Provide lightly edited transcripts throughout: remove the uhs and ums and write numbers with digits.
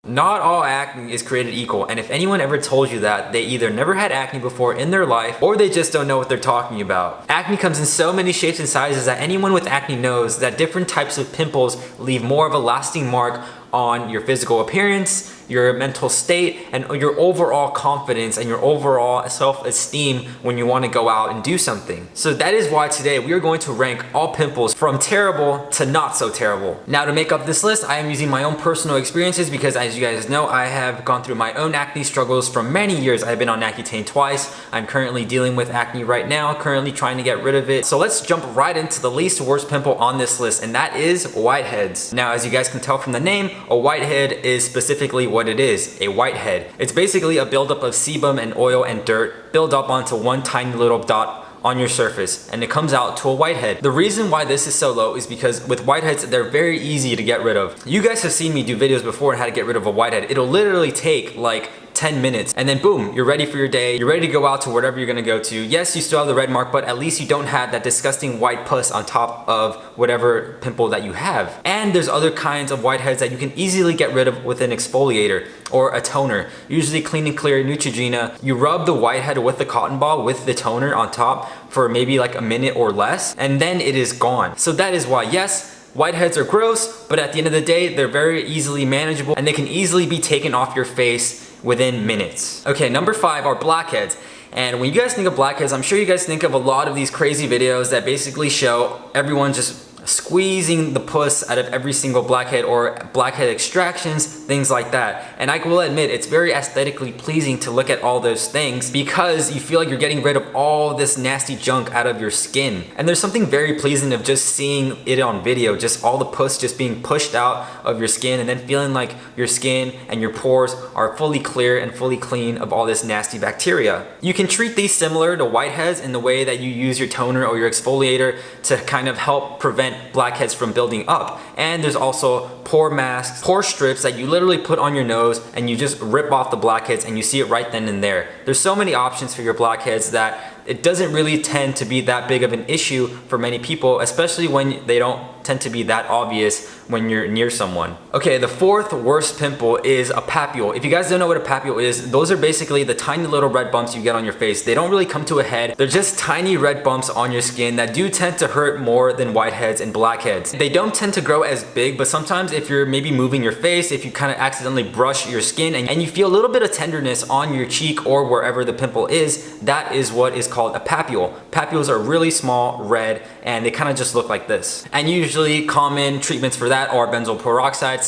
Not all acne is created equal, and if anyone ever told you that, they either never had acne before in their life or they just don't know what they're talking about. Acne comes in so many shapes and sizes that anyone with acne knows that different types of pimples leave more of a lasting mark on your physical appearance, your mental state, and your overall confidence and your overall self-esteem when you want to go out and do something. So that is why today we are going to rank all pimples from terrible to not so terrible. Now, to make up this list, I am using my own personal experiences because, as you guys know, I have gone through my own acne struggles for many years. I've been on Accutane twice. I'm currently dealing with acne right now, currently trying to get rid of it. So let's jump right into the least worst pimple on this list, and that is whiteheads. Now, as you guys can tell from the name, a whitehead is specifically what it is, a whitehead. It's basically a buildup of sebum and oil and dirt built up onto one tiny little dot on your surface, and it comes out to a whitehead. The reason why this is so low is because with whiteheads, they're very easy to get rid of. You guys have seen me do videos before on how to get rid of a whitehead. It'll literally take like 10 minutes and then boom, you're ready for your day. You're ready to go out to whatever you're gonna go to. Yes, you still have the red mark, but at least you don't have that disgusting white pus on top of whatever pimple that you have. And there's other kinds of whiteheads that you can easily get rid of with an exfoliator or a toner. Usually Clean and Clear Neutrogena. You rub the whitehead with the cotton ball with the toner on top for maybe like a minute or less, and then it is gone. So that is why, yes, whiteheads are gross, but at the end of the day, they're very easily manageable and they can easily be taken off your face within minutes. Okay, number 5 are blackheads. And when you guys think of blackheads, I'm sure you guys think of a lot of these crazy videos that basically show everyone just squeezing the pus out of every single blackhead or blackhead extractions, things like that. And I will admit, it's very aesthetically pleasing to look at all those things because you feel like you're getting rid of all this nasty junk out of your skin. And there's something very pleasing of just seeing it on video, just all the pus just being pushed out of your skin and then feeling like your skin and your pores are fully clear and fully clean of all this nasty bacteria. You can treat these similar to whiteheads in the way that you use your toner or your exfoliator to kind of help prevent blackheads from building up. And there's also pore masks, pore strips that you literally put on your nose and you just rip off the blackheads and you see it right then and there. There's so many options for your blackheads that it doesn't really tend to be that big of an issue for many people, especially when they don't tend to be that obvious when you're near someone. Okay, the 4th worst pimple is a papule. If you guys don't know what a papule is, those are basically the tiny little red bumps you get on your face. They don't really come to a head. They're just tiny red bumps on your skin that do tend to hurt more than whiteheads and blackheads. They don't tend to grow as big, but sometimes if you're maybe moving your face, if you kind of accidentally brush your skin and you feel a little bit of tenderness on your cheek or wherever the pimple is, that is what is called a papule. Papules are really small, red, and they kind of just look like this. And usually common treatments for that are benzoyl peroxide,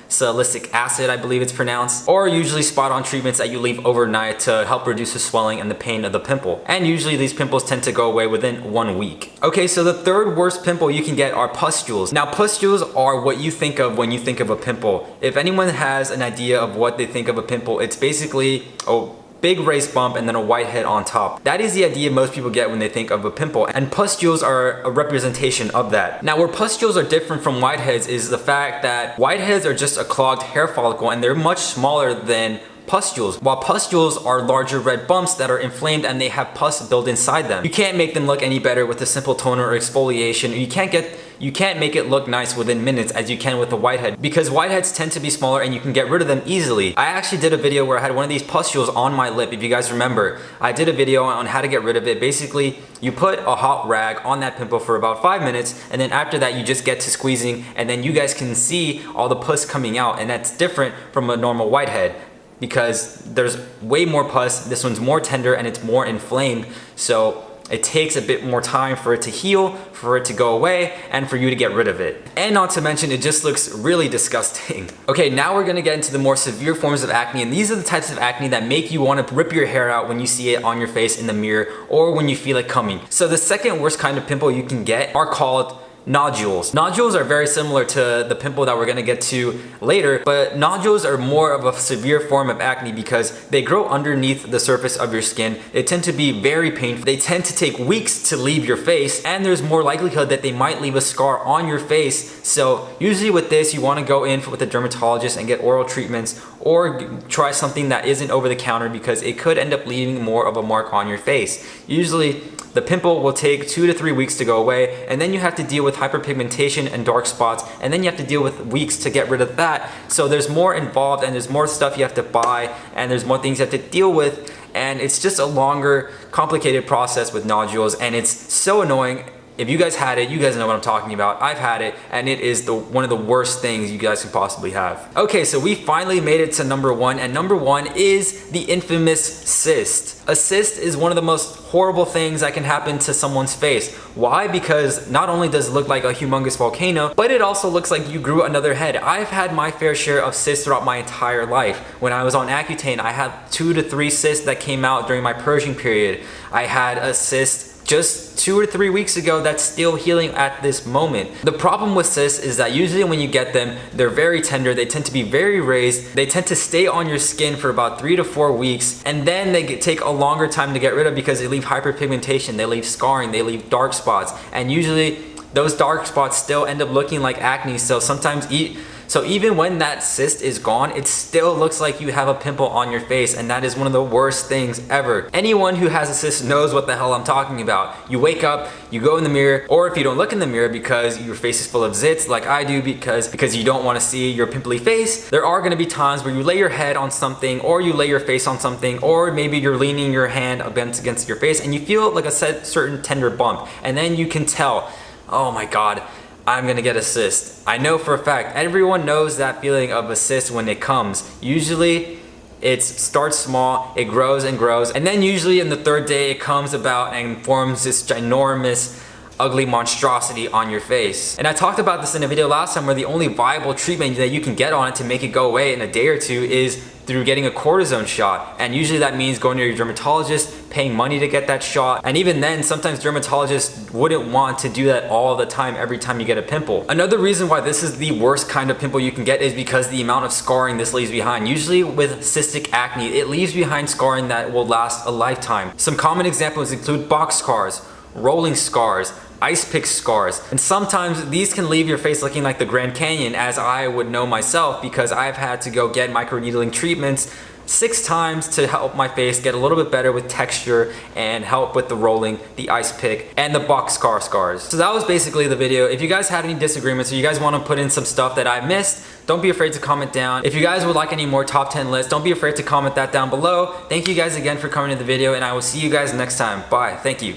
salicylic acid, I believe it's pronounced, or usually spot-on treatments that you leave overnight to help reduce the swelling and the pain of the pimple. And usually these pimples tend to go away within 1 week. Okay, so the 3rd worst pimple you can get are pustules. Now, pustules are what you think of when you think of a pimple. If anyone has an idea of what they think of a pimple, it's basically big raised bump and then a whitehead on top. That is the idea most people get when they think of a pimple, and pustules are a representation of that. Now, where pustules are different from whiteheads is the fact that whiteheads are just a clogged hair follicle and they're much smaller than pustules, while pustules are larger red bumps that are inflamed and they have pus built inside them. You can't make them look any better with a simple toner or exfoliation. You can't make it look nice within minutes as you can with a whitehead, because whiteheads tend to be smaller and you can get rid of them easily. I actually did a video where I had one of these pustules on my lip. If you guys remember, I did a video on how to get rid of it. Basically, you put a hot rag on that pimple for about 5 minutes, and then after that you just get to squeezing, and then you guys can see all the pus coming out, and that's different from a normal whitehead because there's way more pus. This one's more tender and it's more inflamed, so it takes a bit more time for it to heal, for it to go away, and for you to get rid of it. And not to mention, it just looks really disgusting. Okay, now we're gonna get into the more severe forms of acne, and these are the types of acne that make you want to rip your hair out when you see it on your face in the mirror or when you feel it coming. So the 2nd worst kind of pimple you can get are called nodules. Nodules are very similar to the pimple that we're gonna get to later, but nodules are more of a severe form of acne because they grow underneath the surface of your skin. They tend to be very painful. They tend to take weeks to leave your face, and there's more likelihood that they might leave a scar on your face. So usually with this, you wanna go in with a dermatologist and get oral treatments or try something that isn't over the counter because it could end up leaving more of a mark on your face. Usually the pimple will take 2 to 3 weeks to go away, and then you have to deal with hyperpigmentation and dark spots, and then you have to deal with weeks to get rid of that. So there's more involved, and there's more stuff you have to buy, and there's more things you have to deal with, and it's just a longer, complicated process with nodules, and it's so annoying. If you guys had it, you guys know what I'm talking about. I've had it, and it is one of the worst things you guys can possibly have. Okay, so we finally made it to number 1, and number 1 is the infamous cyst. A cyst is one of the most horrible things that can happen to someone's face. Why? Because not only does it look like a humongous volcano, but it also looks like you grew another head. I've had my fair share of cysts throughout my entire life. When I was on Accutane, I had 2 to 3 cysts that came out during my purging period. I had a cyst just 2 or 3 weeks ago that's still healing at this moment. The problem with cysts is that usually when you get them, they're very tender, they tend to be very raised, they tend to stay on your skin for about 3 to 4 weeks, and then they take a longer time to get rid of because they leave hyperpigmentation, they leave scarring, they leave dark spots, and usually those dark spots still end up looking like acne. So even when that cyst is gone, it still looks like you have a pimple on your face, and that is one of the worst things ever. Anyone who has a cyst knows what the hell I'm talking about. You wake up, you go in the mirror, or if you don't look in the mirror because your face is full of zits like I do because you don't want to see your pimply face, there are going to be times where you lay your head on something, or you lay your face on something, or maybe you're leaning your hand against your face and you feel like a certain tender bump, and then you can tell, oh my god, I'm gonna get a cyst. I know for a fact, everyone knows that feeling of a cyst when it comes. Usually it starts small, it grows and grows, and then usually in the 3rd day it comes about and forms this ginormous ugly monstrosity on your face. And I talked about this in a video last time where the only viable treatment that you can get on it to make it go away in a day or 2 is through getting a cortisone shot. And usually that means going to your dermatologist, paying money to get that shot. And even then, sometimes dermatologists wouldn't want to do that all the time every time you get a pimple. Another reason why this is the worst kind of pimple you can get is because the amount of scarring this leaves behind. Usually with cystic acne, it leaves behind scarring that will last a lifetime. Some common examples include box scars, rolling scars, ice pick scars, and sometimes these can leave your face looking like the Grand Canyon, as I would know myself because I've had to go get microneedling treatments 6 times to help my face get a little bit better with texture and help with the rolling, the ice pick, and the box scars. So that was basically the video. If you guys had any disagreements or you guys want to put in some stuff that I missed, don't be afraid to comment down. If you guys would like any more top 10 lists, don't be afraid to comment that down below. Thank you guys again for coming to the video, and I will see you guys next time. Bye. Thank you.